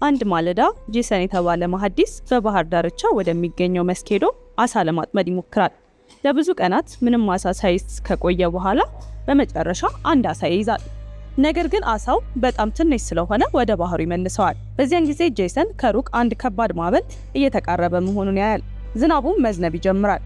አንድ ማለዳ ጄሰን የተባለ መሐንዲስ በባህር ዳርቻ ወደሚገኘው መስክ ሄዶ አሳ ለማጥመድ ይሞክራል። ለብዙ ቀናት ምንም አሳ ሳይዝ ከቆየ በኋላ በመጨረሻ አንድ አሳ ይይዛል። ነገር ግን አሳው በጣም ትንሽ ስለሆነ ወደ ባህሩ ይመልሰዋል። በዚያን ጊዜ ጄሰን ከሩቅ አንድ ከባድ ማዕበል እየተቃረበ መሆኑን ያያል። ዝናቡም መዝነብ ይጀምራል።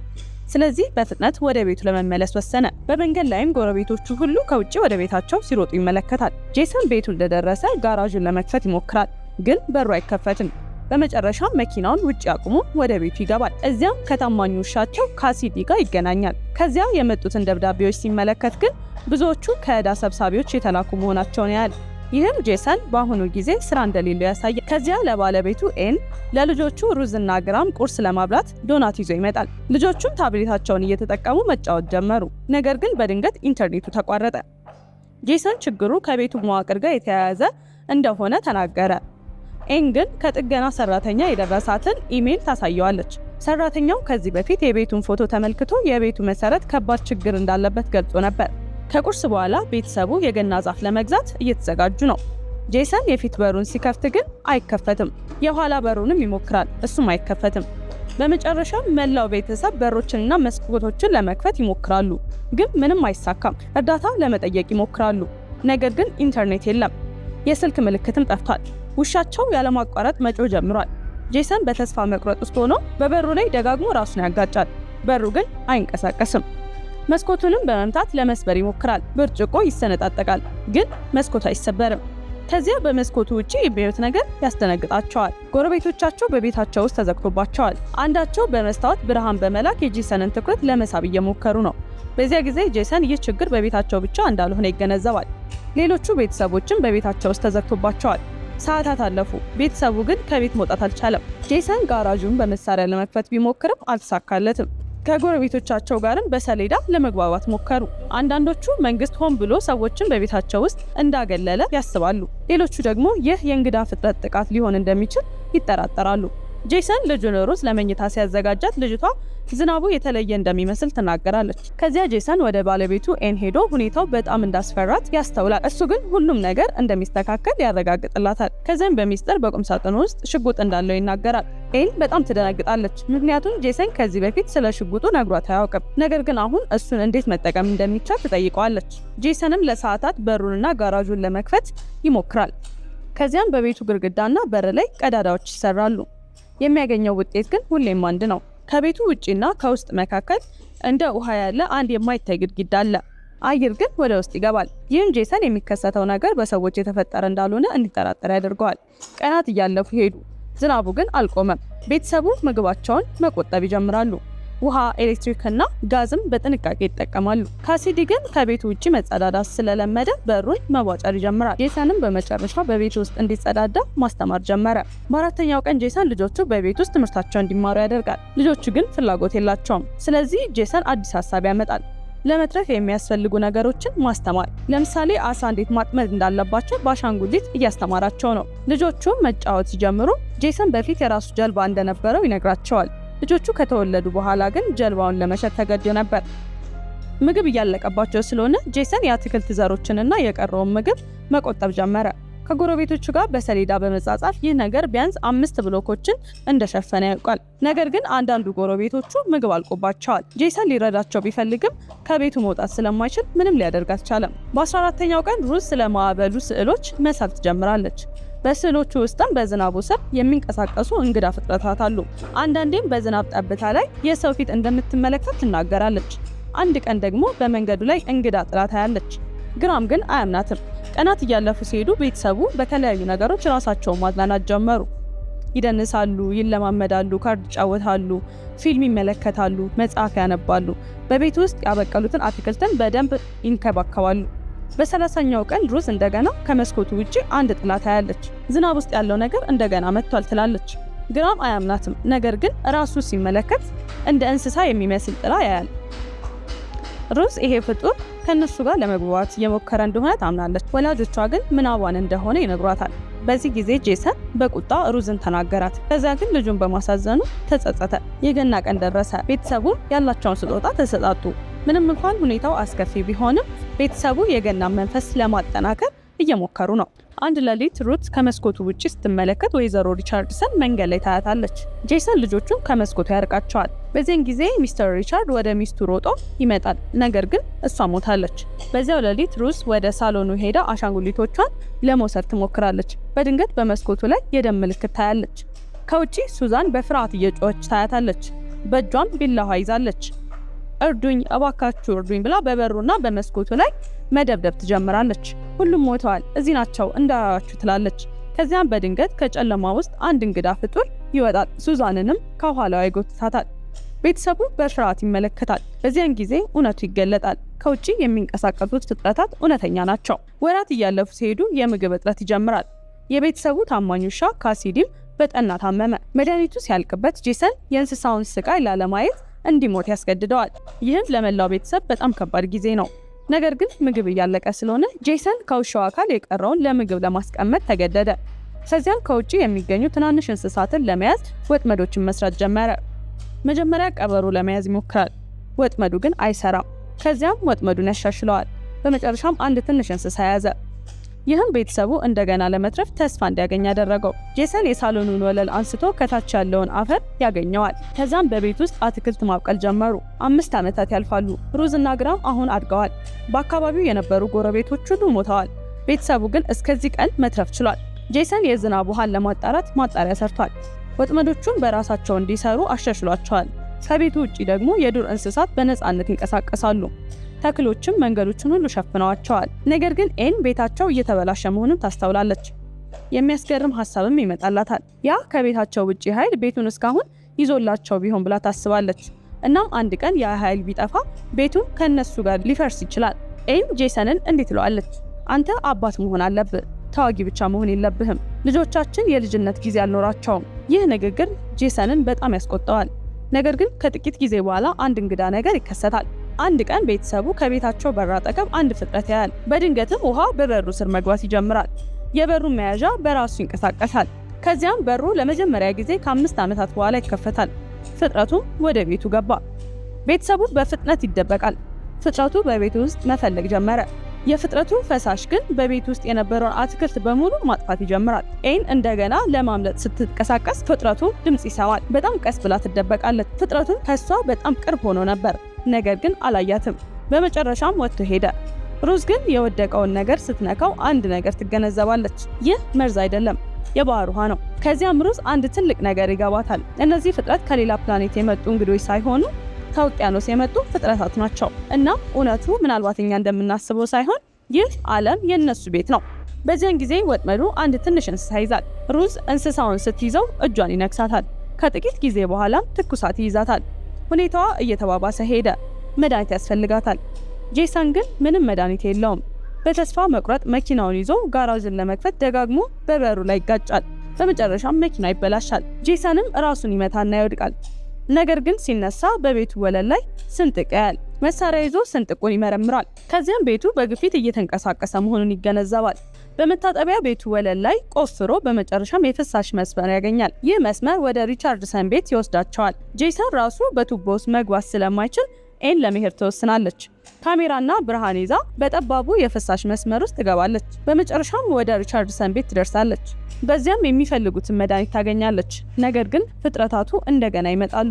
ስለዚህ በፍጥነት ወደ ቤቱ ለመመለስ ወሰነ። በመንገድ ላይም ጎረቤቶቹ ሁሉ ከውጭ ወደ ቤታቸው ሲሮጡ ይመለከታል። ጄሰን ቤቱ እንደደረሰ ጋራዡን ለመክፈት ይሞክራል፣ ግን በሩ አይከፈትም። በመጨረሻ መኪናውን ውጭ አቁሞ ወደ ቤቱ ይገባል። እዚያም ከታማኙ ውሻቸው ካሲዲ ጋር ይገናኛል። ከዚያ የመጡትን ደብዳቤዎች ሲመለከት ግን ብዙዎቹ ከዕዳ ሰብሳቢዎች የተላኩ መሆናቸውን ያያል። ይህም ጄሰን በአሁኑ ጊዜ ስራ እንደሌለው ያሳያል። ከዚያ ለባለቤቱ ኤን ለልጆቹ ሩዝና ግራም ቁርስ ለማብላት ዶናት ይዞ ይመጣል። ልጆቹም ታብሌታቸውን እየተጠቀሙ መጫወት ጀመሩ። ነገር ግን በድንገት ኢንተርኔቱ ተቋረጠ። ጄሰን ችግሩ ከቤቱ መዋቅር ጋር የተያያዘ እንደሆነ ተናገረ። ኤን ግን ከጥገና ሰራተኛ የደረሳትን ኢሜል ታሳየዋለች። ሰራተኛው ከዚህ በፊት የቤቱን ፎቶ ተመልክቶ የቤቱ መሰረት ከባድ ችግር እንዳለበት ገልጾ ነበር። ከቁርስ በኋላ ቤተሰቡ የገና ዛፍ ለመግዛት እየተዘጋጁ ነው። ጄሰን የፊት በሩን ሲከፍት ግን አይከፈትም። የኋላ በሩንም ይሞክራል፣ እሱም አይከፈትም። በመጨረሻም መላው ቤተሰብ በሮችንና መስኮቶችን ለመክፈት ይሞክራሉ፣ ግን ምንም አይሳካም። እርዳታ ለመጠየቅ ይሞክራሉ፣ ነገር ግን ኢንተርኔት የለም። የስልክ ምልክትም ጠፍቷል። ውሻቸው ያለማቋረጥ መጮህ ጀምሯል። ጄሰን በተስፋ መቁረጥ ውስጥ ሆኖ በበሩ ላይ ደጋግሞ ራሱን ያጋጫል። በሩ ግን አይንቀሳቀስም። መስኮቱንም በመምታት ለመስበር ይሞክራል። ብርጭቆ ይሰነጣጠቃል፣ ግን መስኮቱ አይሰበርም። ከዚያ በመስኮቱ ውጪ የሚያዩት ነገር ያስደነግጣቸዋል። ጎረቤቶቻቸው በቤታቸው ውስጥ ተዘግቶባቸዋል። አንዳቸው በመስታወት ብርሃን በመላክ የጄሰንን ትኩረት ለመሳብ እየሞከሩ ነው። በዚያ ጊዜ ጄሰን ይህ ችግር በቤታቸው ብቻ እንዳልሆነ ይገነዘባል። ሌሎቹ ቤተሰቦችም በቤታቸው ውስጥ ተዘግቶባቸዋል። ሰዓታት አለፉ። ቤተሰቡ ግን ከቤት መውጣት አልቻለም። ጄሰን ጋራዡን በመሳሪያ ለመክፈት ቢሞክርም አልተሳካለትም። ከጎረቤቶቻቸው ጋርም በሰሌዳ ለመግባባት ሞከሩ። አንዳንዶቹ መንግስት ሆን ብሎ ሰዎችን በቤታቸው ውስጥ እንዳገለለ ያስባሉ። ሌሎቹ ደግሞ ይህ የእንግዳ ፍጥረት ጥቃት ሊሆን እንደሚችል ይጠራጠራሉ። ጄሰን ልጁን ሩዝ ለመኝታ ሲያዘጋጃት ልጅቷ ዝናቡ የተለየ እንደሚመስል ትናገራለች። ከዚያ ጄሰን ወደ ባለቤቱ ኤን ሄዶ ሁኔታው በጣም እንዳስፈራት ያስተውላል። እሱ ግን ሁሉም ነገር እንደሚስተካከል ያረጋግጥላታል። ከዚያም በሚስጥር በቁም ሳጥኑ ውስጥ ሽጉጥ እንዳለው ይናገራል። ኤን በጣም ትደነግጣለች፣ ምክንያቱም ጄሰን ከዚህ በፊት ስለ ሽጉጡ ነግሯት አያውቅም። ነገር ግን አሁን እሱን እንዴት መጠቀም እንደሚቻል ትጠይቀዋለች። ጄሰንም ለሰዓታት በሩንና ጋራዡን ለመክፈት ይሞክራል። ከዚያም በቤቱ ግድግዳና በር ላይ ቀዳዳዎች ይሰራሉ። የሚያገኘው ውጤት ግን ሁሌም አንድ ነው። ከቤቱ ውጪና ከውስጥ መካከል እንደ ውሃ ያለ አንድ የማይታይ ግድግዳ አለ። አየር ግን ወደ ውስጥ ይገባል። ይህም ጄሰን የሚከሰተው ነገር በሰዎች የተፈጠረ እንዳልሆነ እንዲጠራጠር ያደርገዋል። ቀናት እያለፉ ሄዱ። ዝናቡ ግን አልቆመም። ቤተሰቡ ምግባቸውን መቆጠብ ይጀምራሉ። ውሃ፣ ኤሌክትሪክና ጋዝም በጥንቃቄ ይጠቀማሉ። ካሲዲ ግን ከቤቱ ውጪ መጸዳዳት ስለለመደ በሩን መቧጨር ይጀምራል። ጄሰንም በመጨረሻ በቤት ውስጥ እንዲጸዳዳ ማስተማር ጀመረ። በአራተኛው ቀን ጄሰን ልጆቹ በቤት ውስጥ ትምህርታቸውን እንዲማሩ ያደርጋል። ልጆቹ ግን ፍላጎት የላቸውም። ስለዚህ ጄሰን አዲስ ሀሳብ ያመጣል። ለመትረፍ የሚያስፈልጉ ነገሮችን ማስተማር። ለምሳሌ አሳ እንዴት ማጥመድ እንዳለባቸው በአሻንጉሊት እያስተማራቸው ነው። ልጆቹ መጫወት ሲጀምሩ ጄሰን በፊት የራሱ ጀልባ እንደነበረው ይነግራቸዋል። ልጆቹ ከተወለዱ በኋላ ግን ጀልባውን ለመሸጥ ተገዶ ነበር። ምግብ እያለቀባቸው ስለሆነ ጄሰን የአትክልት ዘሮችንና የቀረውን ምግብ መቆጠብ ጀመረ። ከጎረቤቶቹ ጋር በሰሌዳ በመጻጻፍ ይህ ነገር ቢያንስ 5 ብሎኮችን እንደሸፈነ ያውቃል። ነገር ግን አንዳንዱ ጎረቤቶቹ ምግብ አልቆባቸዋል። ጄሰን ሊረዳቸው ቢፈልግም ከቤቱ መውጣት ስለማይችል ምንም ሊያደርግ አልቻለም። በ14ኛው ቀን ሩዝ ስለ ማዕበሉ ስዕሎች መሳል ትጀምራለች። በስዕሎቹ ውስጥም በዝናቡ ስር የሚንቀሳቀሱ እንግዳ ፍጥረታት አሉ። አንዳንዴም በዝናብ ጠብታ ላይ የሰው ፊት እንደምትመለከት ትናገራለች። አንድ ቀን ደግሞ በመንገዱ ላይ እንግዳ ጥላ ታያለች። ግራም ግን አያምናትም። ቀናት እያለፉ ሲሄዱ ቤተሰቡ በተለያዩ ነገሮች ራሳቸውን ማዝናናት ጀመሩ። ይደንሳሉ፣ ይለማመዳሉ፣ ካርድ ይጫወታሉ፣ ፊልም ይመለከታሉ፣ መጽሐፍ ያነባሉ። በቤት ውስጥ ያበቀሉትን አትክልትን በደንብ ይንከባከባሉ። በ30ኛው ቀን ሩዝ እንደገና ከመስኮቱ ውጪ አንድ ጥላ ታያለች። ዝናብ ውስጥ ያለው ነገር እንደገና መጥቷል ትላለች። ግራም አያምናትም። ነገር ግን ራሱ ሲመለከት እንደ እንስሳ የሚመስል ጥላ ያያል። ሩዝ ይሄ ፍጡር ከነሱ ጋር ለመግባባት እየሞከረ እንደሆነ ታምናለች። ወላጆቿ ግን ምናቧን እንደሆነ ይነግሯታል። በዚህ ጊዜ ጄሰን በቁጣ ሩዝን ተናገራት። ከዚያ ግን ልጁን በማሳዘኑ ተጸጸተ። የገና ቀን ደረሰ። ቤተሰቡም ያላቸውን ስጦታ ተሰጣጡ። ምንም እንኳን ሁኔታው አስከፊ ቢሆንም ቤተሰቡ የገና መንፈስ ለማጠናከር እየሞከሩ ነው። አንድ ሌሊት ሩት ከመስኮቱ ውጪ ስትመለከት ወይዘሮ ሪቻርድሰን መንገድ ላይ ታያታለች። ጄሰን ልጆቹን ከመስኮቱ ያርቃቸዋል። በዚያን ጊዜ ሚስተር ሪቻርድ ወደ ሚስቱ ሮጦ ይመጣል። ነገር ግን እሷ ሞታለች። በዚያው ሌሊት ሩስ ወደ ሳሎኑ ሄዳ አሻንጉሊቶቿን ለመውሰድ ትሞክራለች። በድንገት በመስኮቱ ላይ የደም ምልክት ታያለች። ከውጪ ሱዛን በፍርሃት እየጮኸች ታያታለች። በእጇም ቢላዋ ይዛለች። እርዱኝ፣ እባካችሁ እርዱኝ ብላ በበሩና በመስኮቱ ላይ መደብደብ ትጀምራለች። ሁሉም ሞተዋል፣ እዚህ ናቸው እንዳያችሁ ትላለች። ከዚያም በድንገት ከጨለማ ውስጥ አንድ እንግዳ ፍጡር ይወጣል። ሱዛንንም ከኋላዋ ይጎትታታል። ቤተሰቡ በፍርሃት ይመለከታል። በዚያን ጊዜ እውነቱ ይገለጣል። ከውጪ የሚንቀሳቀሱት ፍጥረታት እውነተኛ ናቸው። ወራት እያለፉ ሲሄዱ የምግብ እጥረት ይጀምራል። የቤተሰቡ ታማኝ ውሻ ካሲዲም በጠና ታመመ። መድኃኒቱ ሲያልቅበት ጄሰን የእንስሳውን ስቃይ ላለማየት እንዲሞት ያስገድደዋል። ይህም ለመላው ቤተሰብ በጣም ከባድ ጊዜ ነው። ነገር ግን ምግብ እያለቀ ስለሆነ ጄሰን ከውሻው አካል የቀረውን ለምግብ ለማስቀመጥ ተገደደ። ከዚያም ከውጪ የሚገኙ ትናንሽ እንስሳትን ለመያዝ ወጥመዶችን መስራት ጀመረ። መጀመሪያ ቀበሮ ለመያዝ ይሞክራል። ወጥመዱ ግን አይሰራም። ከዚያም ወጥመዱን ያሻሽለዋል። በመጨረሻም አንድ ትንሽ እንስሳ ያዘ። ይህም ቤተሰቡ እንደገና ለመትረፍ ተስፋ እንዲያገኝ ያደረገው። ጄሰን የሳሎኑን ወለል አንስቶ ከታች ያለውን አፈር ያገኘዋል። ከዛም በቤት ውስጥ አትክልት ማብቀል ጀመሩ። 5 ዓመታት ያልፋሉ። ሩዝ እና ግራም አሁን አድገዋል። በአካባቢው የነበሩ ጎረቤቶች ሁሉ ሞተዋል። ቤተሰቡ ግን እስከዚህ ቀን መትረፍ ችሏል። ጄሰን የዝናብ ውሃን ለማጣራት ማጣሪያ ሰርቷል። ወጥመዶቹን በራሳቸው እንዲሰሩ አሻሽሏቸዋል። ከቤቱ ውጪ ደግሞ የዱር እንስሳት በነፃነት ይንቀሳቀሳሉ። ተክሎችም መንገዶችን ሁሉ ሸፍነዋቸዋል። ነገር ግን ኤን ቤታቸው እየተበላሸ መሆኑን ታስተውላለች። የሚያስገርም ሐሳብም ይመጣላታል። ያ ከቤታቸው ውጪ ኃይል ቤቱን እስካሁን ይዞላቸው ቢሆን ብላ ታስባለች። እናም አንድ ቀን ያ ኃይል ቢጠፋ ቤቱን ከነሱ ጋር ሊፈርስ ይችላል። ኤን ጄሰንን እንዴት ትለዋለች? አንተ አባት መሆን አለብህ፣ ተዋጊ ብቻ መሆን የለብህም። ልጆቻችን የልጅነት ጊዜ አልኖራቸውም። ይህ ንግግር ጄሰንን በጣም ያስቆጣዋል። ነገር ግን ከጥቂት ጊዜ በኋላ አንድ እንግዳ ነገር ይከሰታል። አንድ ቀን ቤተሰቡ ከቤታቸው በር አጠገብ አንድ ፍጥረት ያያል። በድንገትም ውሃ በበሩ ስር መግባት ይጀምራል። የበሩን መያዣ በራሱ ይንቀሳቀሳል። ከዚያም በሩ ለመጀመሪያ ጊዜ ከ5 ዓመታት በኋላ ይከፈታል። ፍጥረቱም ወደ ቤቱ ገባ። ቤተሰቡ በፍጥነት ይደበቃል። ፍጥረቱ በቤቱ ውስጥ መፈለግ ጀመረ። የፍጥረቱ ፈሳሽ ግን በቤት ውስጥ የነበረውን አትክልት በሙሉ ማጥፋት ይጀምራል። ኤን እንደገና ለማምለጥ ስትንቀሳቀስ ፍጥረቱ ድምጽ ይሰማል። በጣም ቀስ ብላ ትደበቃለች። ፍጥረቱ ከሷ በጣም ቅርብ ሆኖ ነበር፣ ነገር ግን አላያትም። በመጨረሻም ወጥቶ ሄደ። ሩዝ ግን የወደቀውን ነገር ስትነካው አንድ ነገር ትገነዘባለች። ይህ መርዝ አይደለም፣ የባህር ውሃ ነው። ከዚያም ሩዝ አንድ ትልቅ ነገር ይገባታል። እነዚህ ፍጥረት ከሌላ ፕላኔት የመጡ እንግዶች ሳይሆኑ ከውቅያኖስ የመጡ ፍጥረታት ናቸው። እና እውነቱ ምናልባት እኛ እንደምናስበው ሳይሆን ይህ ዓለም የነሱ ቤት ነው። በዚያን ጊዜ ወጥመዱ አንድ ትንሽ እንስሳ ይዛል። ሩዝ እንስሳውን ስትይዘው እጇን ይነክሳታል። ከጥቂት ጊዜ በኋላም ትኩሳት ይይዛታል። ሁኔታዋ እየተባባሰ ሄደ። መድኃኒት ያስፈልጋታል። ጄሰን ግን ምንም መድኃኒት የለውም። በተስፋ መቁረጥ መኪናውን ይዞ ጋራዥን ለመክፈት ደጋግሞ በበሩ ላይ ይጋጫል። በመጨረሻም መኪና ይበላሻል። ጄሰንም ራሱን ይመታና ይወድቃል። ነገር ግን ሲነሳ በቤቱ ወለል ላይ ስንጥቅ ያያል። መሳሪያ ይዞ ስንጥቁን ይመረምራል። ከዚያም ቤቱ በግፊት እየተንቀሳቀሰ መሆኑን ይገነዘባል። በመታጠቢያ ቤቱ ወለል ላይ ቆፍሮ በመጨረሻም የፍሳሽ መስመር ያገኛል። ይህ መስመር ወደ ሪቻርድሰን ቤት ይወስዳቸዋል። ጄሰን ራሱ በቱቦ ውስጥ መግባት ስለማይችል ኤን ለመሄድ ትወስናለች። ካሜራና ብርሃን ይዛ በጠባቡ የፍሳሽ መስመር ውስጥ ትገባለች። በመጨረሻም ወደ ሪቻርድሰን ቤት ትደርሳለች። በዚያም የሚፈልጉትን መድኃኒት ታገኛለች። ነገር ግን ፍጥረታቱ እንደገና ይመጣሉ።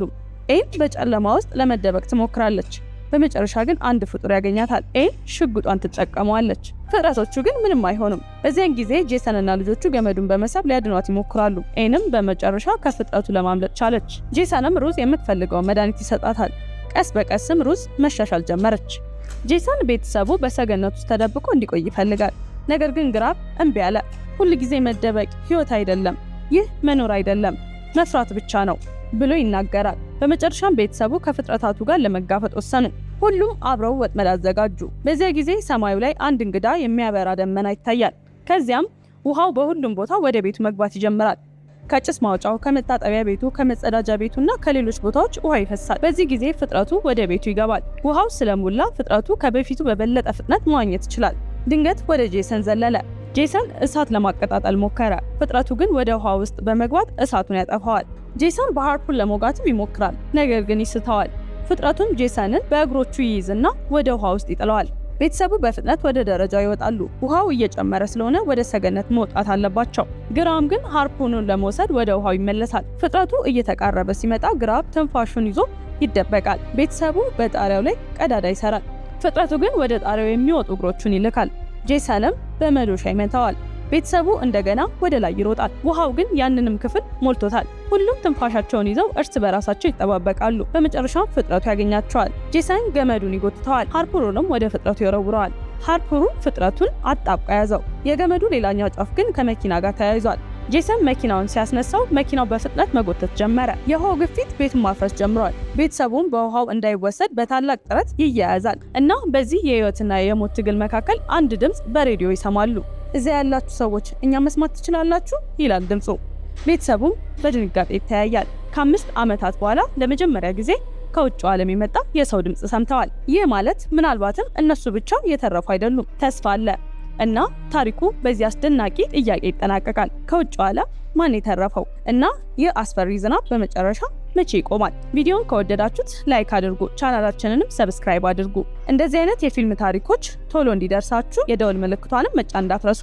ኤን በጨለማ ውስጥ ለመደበቅ ትሞክራለች። በመጨረሻ ግን አንድ ፍጡር ያገኛታል። ኤን ሽጉጧን ትጠቀመዋለች። ፍጥረቶቹ ግን ምንም አይሆኑም። በዚያን ጊዜ ጄሰንና ልጆቹ ገመዱን በመሳብ ሊያድኗት ይሞክራሉ። ኤንም በመጨረሻ ከፍጥረቱ ለማምለጥ ቻለች። ጄሰንም ሩዝ የምትፈልገውን መድኃኒት ይሰጣታል። ቀስ በቀስም ሩዝ መሻሻል ጀመረች። ጄሰን ቤተሰቡ በሰገነት ውስጥ ተደብቆ እንዲቆይ ይፈልጋል። ነገር ግን ግራብ እምቢ አለ። ሁል ጊዜ መደበቅ ህይወት አይደለም፣ ይህ መኖር አይደለም፣ መፍራት ብቻ ነው ብሎ ይናገራል። በመጨረሻም ቤተሰቡ ከፍጥረታቱ ጋር ለመጋፈጥ ወሰኑ። ሁሉም አብረው ወጥመድ አዘጋጁ። በዚያ ጊዜ ሰማዩ ላይ አንድ እንግዳ የሚያበራ ደመና ይታያል። ከዚያም ውሃው በሁሉም ቦታ ወደ ቤቱ መግባት ይጀምራል። ከጭስ ማውጫው፣ ከመታጠቢያ ቤቱ፣ ከመጸዳጃ ቤቱና ከሌሎች ቦታዎች ውሃ ይፈሳል። በዚህ ጊዜ ፍጥረቱ ወደ ቤቱ ይገባል። ውሃው ስለሞላ ፍጥረቱ ከበፊቱ በበለጠ ፍጥነት መዋኘት ይችላል። ድንገት ወደ ጄሰን ዘለለ። ጄሰን እሳት ለማቀጣጠል ሞከረ። ፍጥረቱ ግን ወደ ውሃ ውስጥ በመግባት እሳቱን ያጠፋዋል። ጄሰን በሃርፑን ለመውጋትም ይሞክራል፣ ነገር ግን ይስተዋል። ፍጥረቱም ጄሰንን በእግሮቹ ይይዝና ወደ ውሃ ውስጥ ይጥለዋል። ቤተሰቡ በፍጥነት ወደ ደረጃው ይወጣሉ። ውሃው እየጨመረ ስለሆነ ወደ ሰገነት መውጣት አለባቸው። ግራም ግን ሃርፑኑን ለመውሰድ ወደ ውሃው ይመለሳል። ፍጥረቱ እየተቃረበ ሲመጣ ግራም ትንፋሹን ይዞ ይደበቃል። ቤተሰቡ በጣሪያው ላይ ቀዳዳ ይሰራል። ፍጥረቱ ግን ወደ ጣሪያው የሚወጡ እግሮቹን ይልካል። ጄሰንም በመዶሻ ይመታዋል። ቤተሰቡ እንደገና ወደ ላይ ይሮጣል። ውሃው ግን ያንንም ክፍል ሞልቶታል። ሁሉም ትንፋሻቸውን ይዘው እርስ በራሳቸው ይጠባበቃሉ። በመጨረሻም ፍጥረቱ ያገኛቸዋል። ጄሰን ገመዱን ይጎትተዋል። ሃርፑኑንም ወደ ፍጥረቱ ይወረውረዋል። ሃርፑኑ ፍጥረቱን አጣብቆ ያዘው። የገመዱ ሌላኛው ጫፍ ግን ከመኪና ጋር ተያይዟል። ጄሰን መኪናውን ሲያስነሳው መኪናው በፍጥነት መጎተት ጀመረ። የውሃው ግፊት ቤቱን ማፍረስ ጀምሯል። ቤተሰቡም በውሃው እንዳይወሰድ በታላቅ ጥረት ይያያዛል እና በዚህ የህይወትና የሞት ትግል መካከል አንድ ድምፅ በሬዲዮ ይሰማሉ። እዚያ ያላችሁ ሰዎች እኛ መስማት ትችላላችሁ ይላል ድምፁ። ቤተሰቡም በድንጋጤ ይተያያል። ከ5 ዓመታት በኋላ ለመጀመሪያ ጊዜ ከውጭው ዓለም የመጣ የሰው ድምፅ ሰምተዋል። ይህ ማለት ምናልባትም እነሱ ብቻ የተረፉ አይደሉም፣ ተስፋ አለ እና ታሪኩ በዚህ አስደናቂ ጥያቄ ይጠናቀቃል። ከውጭው ዓለም ማን የተረፈው? እና ይህ አስፈሪ ዝናብ በመጨረሻ መቼ ይቆማል? ቪዲዮን ከወደዳችሁት ላይክ አድርጉ፣ ቻናላችንንም ሰብስክራይብ አድርጉ። እንደዚህ አይነት የፊልም ታሪኮች ቶሎ እንዲደርሳችሁ የደወል ምልክቷንም መጫን እንዳትረሱ።